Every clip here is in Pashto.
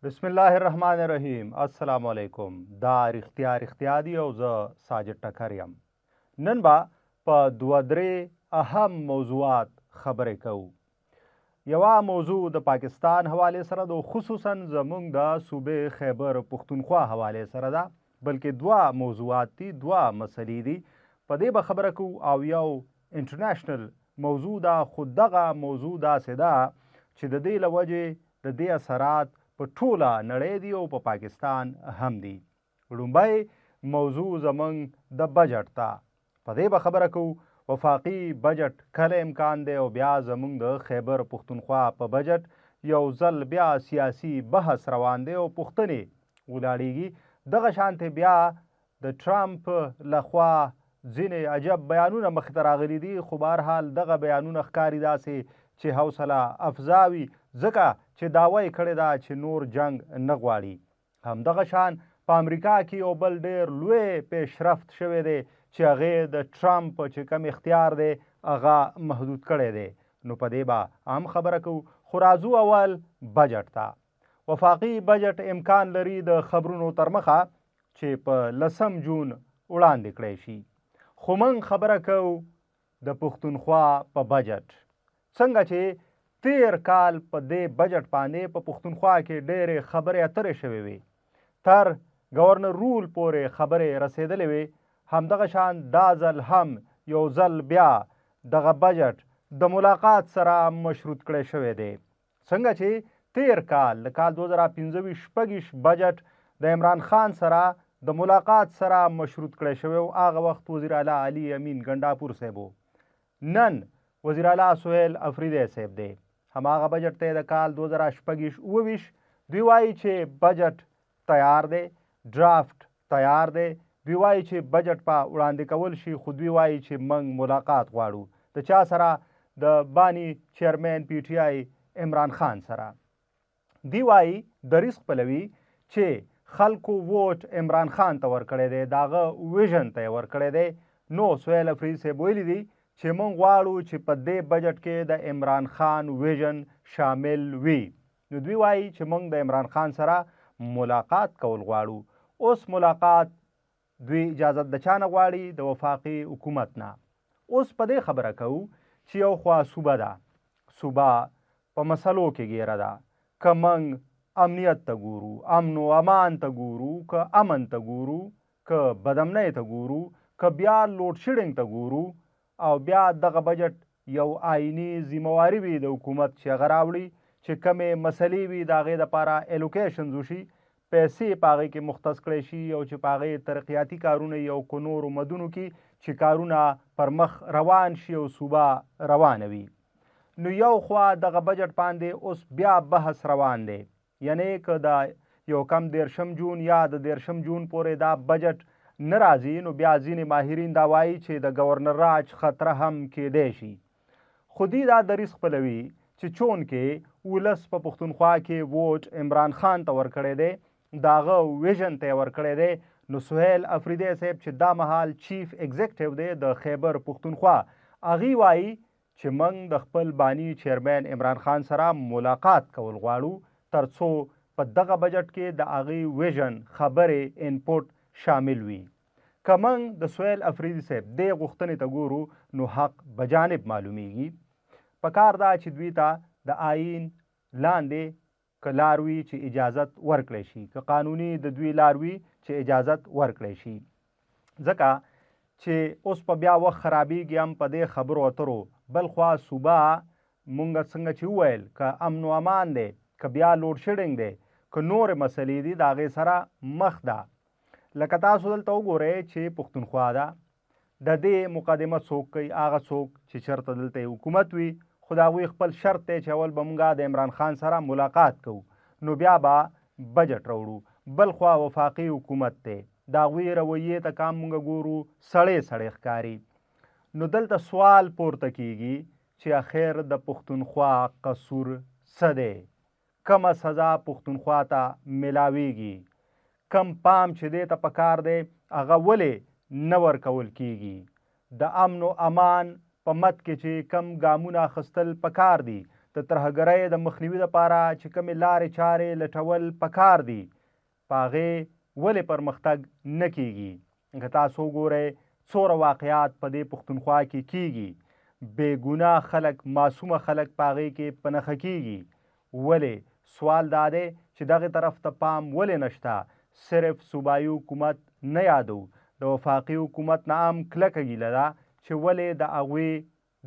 بسم الله الرحمن الرحیم. السلام علیکم. دا رښتیا دی او زه ساجد ټکر یم. نن به په دوه درې اهم موضوعات خبرې کوو. یوه موضوع د پاکستان حوالې سره ده، خصوصا زموږ د صوبې خیبر پښتونخوا حوالې سره ده، بلکې دوه موضوعات دي، دوه مسلې دي. په دې به خبره کوو او یو انټرنیشنل موضوع ده، خو دغه موضوع داسې ده چې د دې له وجې د دې اثرات په ټوله نړۍ دي او په پاکستان هم دي. لومبی موضوع زموږ د بجټ ته، په دې به خبره کوو وفاقي بجټ کله امکان دی، او بیا زموږ د خیبر پښتونخوا په بجټ یو ځل بیا سیاسي بحث روان دی او پوښتنې ولاړېږي. دغه شانتې بیا د ټرمپ لخوا ځینې عجب بیانونه مخې ته راغلي دي، خو بهرحال دغه بیانونه ښکاري داسې چې حوصله افزا وي، ځکه چې دعوه یې کړې ده چې نور جنگ نه غواړي. همدغه شان په امریکا کې یو بل ډېر لوی پیشرفت شوی دی چې هغې د ټرمپ چې کوم اختیار دی هغه محدود کړی دی. نو په دې به هم خبره کوو، خو راځو اول بجټ ته. وفاقي بجټ امکان لري د خبرونو تر مخه چې په 10 جون وړاندې کړی شي، خو موږ خبره کوو د پښتونخوا په بجټ. څنګه چې تیر کال په دې بجټ باندې په پښتونخوا کې ډېرې خبرې اترې شوې وې، تر گورنر رول پورې خبرې رسېدلې وې. همدغه شان دا ځل هم یو ځل بیا دغه بجټ د ملاقات سره مشروط کړی شوی دی. څنګه چې تیر کال د کال 2015-16 بجټ د عمران خان سره د ملاقات سره مشروط کړی شوی و، هغه وخت وزیر اعلی علي امین ګنډاپور صاحب و. نن وزیر اعلی سهیل افریدی صاحب دی. هماغه بجټ ته د کال 2016-17 دوی وایي چې بجټ تیار دی، ډرافټ تیار دی. دوی وایي چې بجټ په وړاندې کول شي، خو دوی وایي چې موږ ملاقات غواړو. د چا سره؟ د بانی چیرمن پی ټی آی عمران خان سره. دوی وایي دریځ خپلوي چې خلکو ووټ عمران خان ته ورکړی دی، د هغه ویژن ته یې ورکړی دی. نو سهیل افریدي صاحب ویلي دي چې موږ غواړو چې په دې بجټ کې د عمران خان ویژن شامل وي. نو دوی وایي چې موږ د عمران خان سره ملاقات کول غواړو. اوس ملاقات دوی اجازت د چا نه غواړي؟ د وفاقي حکومت نه. اوس په دې خبره کوو چې یو خوا صوبه ده، صوبه په مسلو کې ګیره ده. که موږ امنیت ته ګورو، امن و امان ته ګورو، که امن ته ګورو، که بدامنۍ ته ګورو، که بیا لوډ شیډینګ ته ګورو، او بیا دغه بجټ یو آئینی ذمواري وي د حکومت چې هغه راوړي چې کمې مسلې وي د هغې دپاره الوکیشنز وشي، پیسې په هغې کې مختص کړی شي، او چې په هغې ترقیاتي کارونه یو کو نورو مدونو کې چې کارونه پر مخ روان شي او صوبه روانه وي. نو یو خوا دغه بجټ باندې اوس بیا بحث روان دی، یعنی که د یو کم 13 جون یا د 13 جون پورې دا بجټ نه راځي، نو بیا ځینې ماهرین دا وایي چې د گورنر راج خطره هم کیدی شي. خو دوی دا دریځ خپلوي چې چون کې ولس په پښتونخوا کې ووټ عمران خان ته ورکړی دی، د هغه ویژن ته یې ورکړی دی. نو سهیل افریدی صاحب چې دا مهال چیف ایگزیکټیو دی د خیبر پښتونخوا، هغې وایي چې موږ د خپل بانی چیرمن عمران خان سره ملاقات کول غواړو، تر څو په دغه بجټ کې د هغې ویژن خبرې انپوټ شامل وي. که موږ د سهیل افریدي صاحب دې غوښتنې ته ګورو، نو حق بجانب معلومیږي. پکار ده چې دوی ته د آئین لاندې که لار وي چې اجازت ورکړی شي، که قانوني د دوی لار وي چې اجازت ورکړی شي. ځکه چې اوس په بیا وخت خرابېږي هم په دې خبرو اترو. بل خوا صوبه مونږ څنګه چې وویل، که امن و امان دی، که بیا لوډ شیډینګ دی، که نورې مسلې دي، د هغې سره مخ ده. لکه تاسو دلته وګورئ چې پښتونخوا ده، د دې مقدمه څوک کوي؟ هغه څوک چې چېرته دلته حکومت وي، خو د هغوی خپل شرط دی چې اول به مونږ د عمران خان سره ملاقات کوو، نو بیا به بجټ راوړو. بل خوا وفاقي حکومت دی، د هغوی رویې ته که مونږ ګورو سړې سړې ښکاري. نو دلته سوال پورته کیږي چې اخر د پښتونخوا قصور څه دی؟ کومه سزا پښتونخوا ته ملاویږي؟ کم پام چې دې ته پکار دی هغه ولې نه ورکول کیږي؟ د امن و امان په مد کې چې کم ګامونه اخیستل پکار دي، د ترهګرۍ د مخنیوي لپاره چې کومې لارې چارې لټول پکار دي په هغې ولې پرمختګ نه کیږي که تاسو وګورئ څومره واقعات په دې پښتونخوا کې کیږي بېګناه خلک معصومه خلک په هغې کې په نښه کیږي ولې سوال دا دی چې دغې طرف ته پام ولې نشته صرف صوبایي حکومت نه یادو د وفاقي حکومت نه هم کلکه ګیله ده چې ولې د هغوی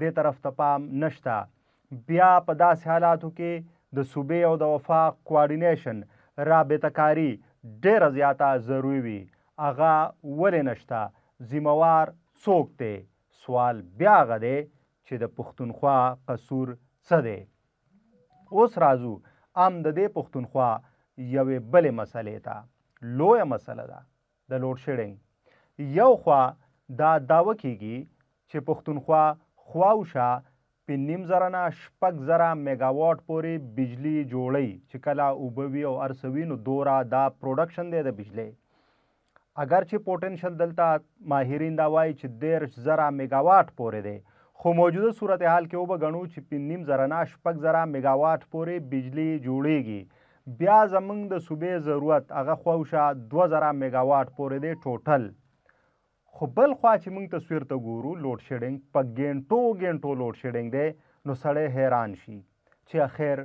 دې طرف ته پام نشته بیا په داسې حالاتو کې د صوبې او د وفاق کوارډینیشن رابطه کاري ډیره زیاته ضروري وي هغه ولې نشته ذمهوار څوک دی سوال بیا هغه دی چې د پښتونخوا قصور څه دی اوس راځو هم د دې پښتونخوا یوې بلې مسلې ته لویه مسله ده د لوډ شیډینګ یو خوا دا دعوه کیږي چې پښتونخوا خواوشا 5,500 نه 6,000 میګاواټ پورې بجلی جوړی چې کله اوبه وي او هر څه وي نو دوره دا پروډکشن دی د بجلی اگر چې پوټنشل دلته ماهرین دا وایي چې 13,000 میګاواټ پورې دی خو موجوده صورتحال کې وبګڼو چې 5,500 نه 6,000 میګاواټ پورې بجلی جوړیږي بیا زمونږ د صوبې ضرورت هغه خواوشا 2,000 میګاواټ پورې دی ټوټل خو بل خوا چې موږ تصویر ته ګورو لوډ شیډینګ په ګینټو لوډ شیډینګ دی نو سړی حیران شي چې اخر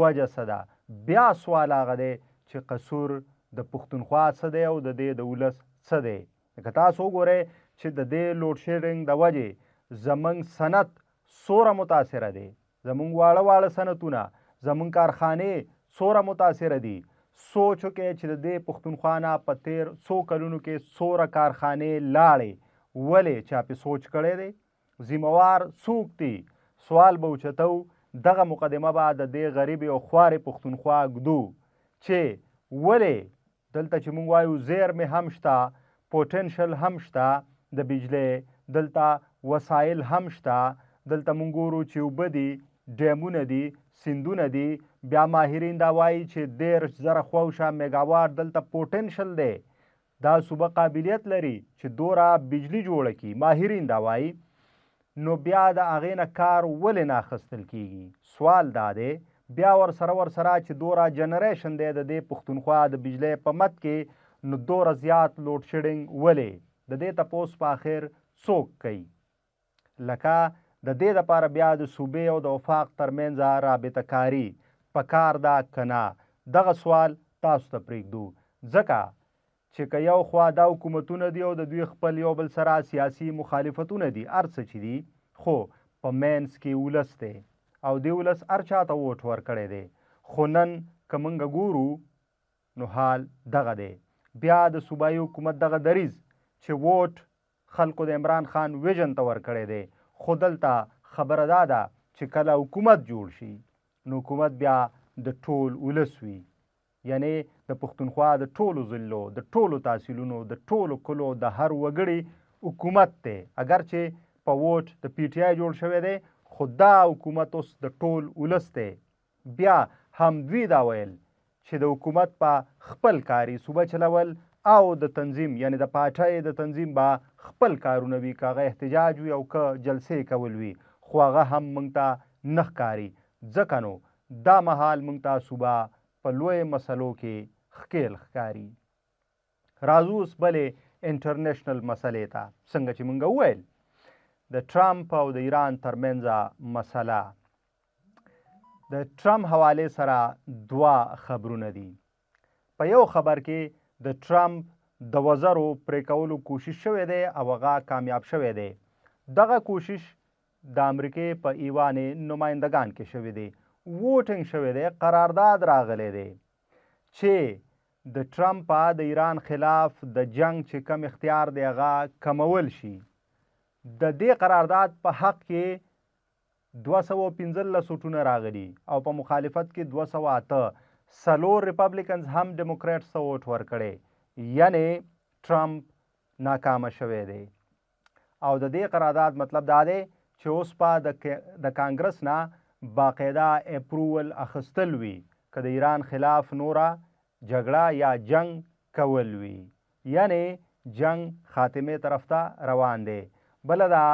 وجه څه ده بیا سوال هغه دی چې قصور د پښتونخوا څه دی او د دې د ولس څه دی که تاسو وګورئ چې د دې لوډ شیډینګ د وجې زمونږ صنعت څومره متاثره دی زمونږ واړه صنعتونه زمونږ کارخانې څومره متاثره دي سوچ وکړئ چې د دې پښتونخوا نه په تیر څو کلونو کې څومره کارخانې لاړې ولې چا پې سوچ کړی دی ذمهوار څوک دي سوال به اوچتو دغه مقدمه به د دې غریبې او خوارې پښتونخوا ږدو چې ولې دلته چې موږ وایو زیرمې هم شته پوټنشل هم شته د بجلی دلته وسایل هم شته دلته موږ ګورو چې اوبه دي ډیمونه دي سیندونه دي بیا ماهرین دا وایي چې 13,000 خواوشا میګاواټ دلته پوټنشل دی دا صوبه قابلیت لري چې دوره بجلی جوړه کړي ماهرین دا وایي نو بیا د هغې نه کار ولې نه اخیستل کیږي سوال دا دی بیا ورسره چې دوره جنریشن دی د دې پښتونخوا د بجلی په مد کې نو دوره زیات لوډ شیډینګ ولې د دې تپوس په آخر څوک کوي لکه د دې دپاره بیا د صوبې او د وفاق ترمنځ رابطه کاري پکار ده که نه دغه سوال تاسو ته پرېږدو ځکه چې که یو خوا دا حکومتونه دي او د دوی خپل یو بل سره سیاسي مخالفتونه دي هر څه چې دي خو په مینس کې ولس دی او دې ولس هر چا ته ووټ ورکړی دی خو نن که موږ ګورو نو حال دغه دی بیا د صوبایي حکومت دغه دریځ چې ووټ خلکو د عمران خان ویژن ته ورکړی دی خو دلته خبره دا ده چې کله حکومت جوړ شي نو حکومت بیا د ټول ولس وي یعنی د پښتونخوا د ټولو ضلعو د ټولو تحصیلونو د ټولو کلو د هر وګړي حکومت دی اگر چې په ووټ د پی ټی آی جوړ شوی دی خو دا حکومت اوس د ټول ولس دی بیا هم دوی دا ویل چې د حکومت په خپل کاري صوبه چلول او د تنظیم یعنی د پاټۍ د تنظیم به خپل کارونه وي که هغه احتجاج وي او که جلسې کول وي خو هغه هم موږ ته نه ښکاري ځکه نو دا مهال موږ ته صوبه په لویو مسلو کې ښکیل ښکاري راځو اوس بلې انټرنیشنل مسلې ته څنګه چې موږ وویل د ټرمپ او د ایران ترمنځ مسله د ټرمپ حوالې سره دوه خبرونه دي په یو خبر کې د ټرمپ د وزرو پرې کولو کوشش شوی دی او هغه کامیاب شوی دی دغه کوشش د امریکې په ایوان نمایندگان کې شوی دی ووټینګ شوی دی قرارداد راغلی دی چې د ټرمپ د ایران خلاف د جنگ چې کم اختیار دی هغه کمول شي د دې قرارداد په حق کې 215 سوټونه راغلي او په مخالفت کې 208 څلور ریپبلیکنز هم ډیموکریټس ته ووټ ورکړی یعنی ټرمپ ناکامه شوی دی او د دې قرارداد مطلب دا دی چې اوس په د کانګرس نه باقاعده اپروول اخیستل وي که د ایران خلاف نوره جګړه یا جنگ کول وي یعنی جنگ خاتمې طرف ته روان دی بله دا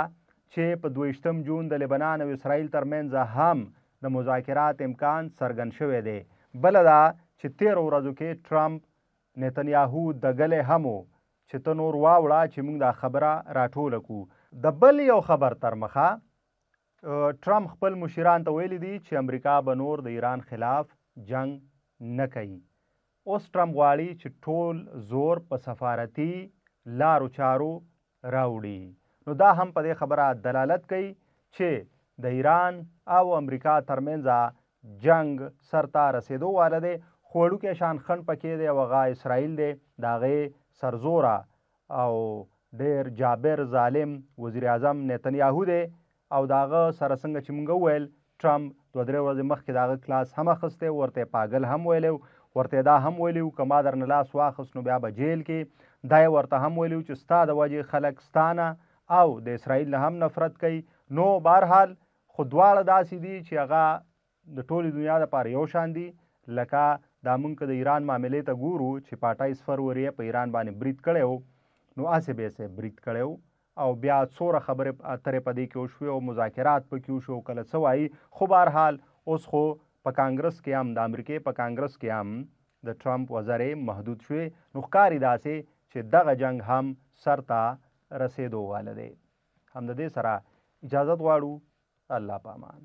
چې په 22 جون د لبنان او اسرائیل ترمنځ هم د مذاکرات امکان څرګند شوی دی. بله دا چې 13 ورځو کې ټرمپ نتنیاهو دګلی هم و چې ته نور واوړه چې موږ دا خبره راټوله کړو. د بل یو خبر تر مخه ټرمپ خپل مشیران ته ویلي دي چې امریکا به نور د ایران خلاف جنگ نه کوي. اوس ټرمپ غواړي چې ټول زور په سفارتي لارو چارو راوړي. نو دا هم په دې خبره دلالت کوي چې د ایران او امریکا ترمنځ جنگ سرته رسېدو واله دی. خو وړوکی شان خنډ پکې دی او هغه اسرائیل دی. د هغې سرزوره او ډېر جابر ظالم وزیر اعظم نتنیاهو دی او د هغه سره څنګه چې موږ وویل ټرمپ 2-3 ورځې مخکې د هغه کلاس هم اخیستی، ورته پاگل هم ویلی، ورته دا هم ویلي که ما درنه لاس واخیست نو بیا به جیل کې. دا یې ورته هم ویلي چې ستا د وجې خلک ستانه او د اسرائیل نه هم نفرت کوي. نو بهرحال خو دواړه داسې دي چې هغه د ټولې دنیا دپاره یو شان دي. لکه دا مونږ که د ایران معاملې ته ګورو چې 28 فروری په ایران باندې برید کړی و، نو هسې به یې برید کړی و او بیا څوره خبرې اترې په دې کې وشوې او مذاکرات پکې وشو او کله څه وایي. خو بهرحال اوس خو په کانګرس کې هم د امریکې په کانګرس کې هم د ټرمپ وزرې محدود شوې. نو ښکاري داسې چې دغه جنگ هم سرته رسېدو واله دی. هم د دې سره اجازت غواړو. الله په امان.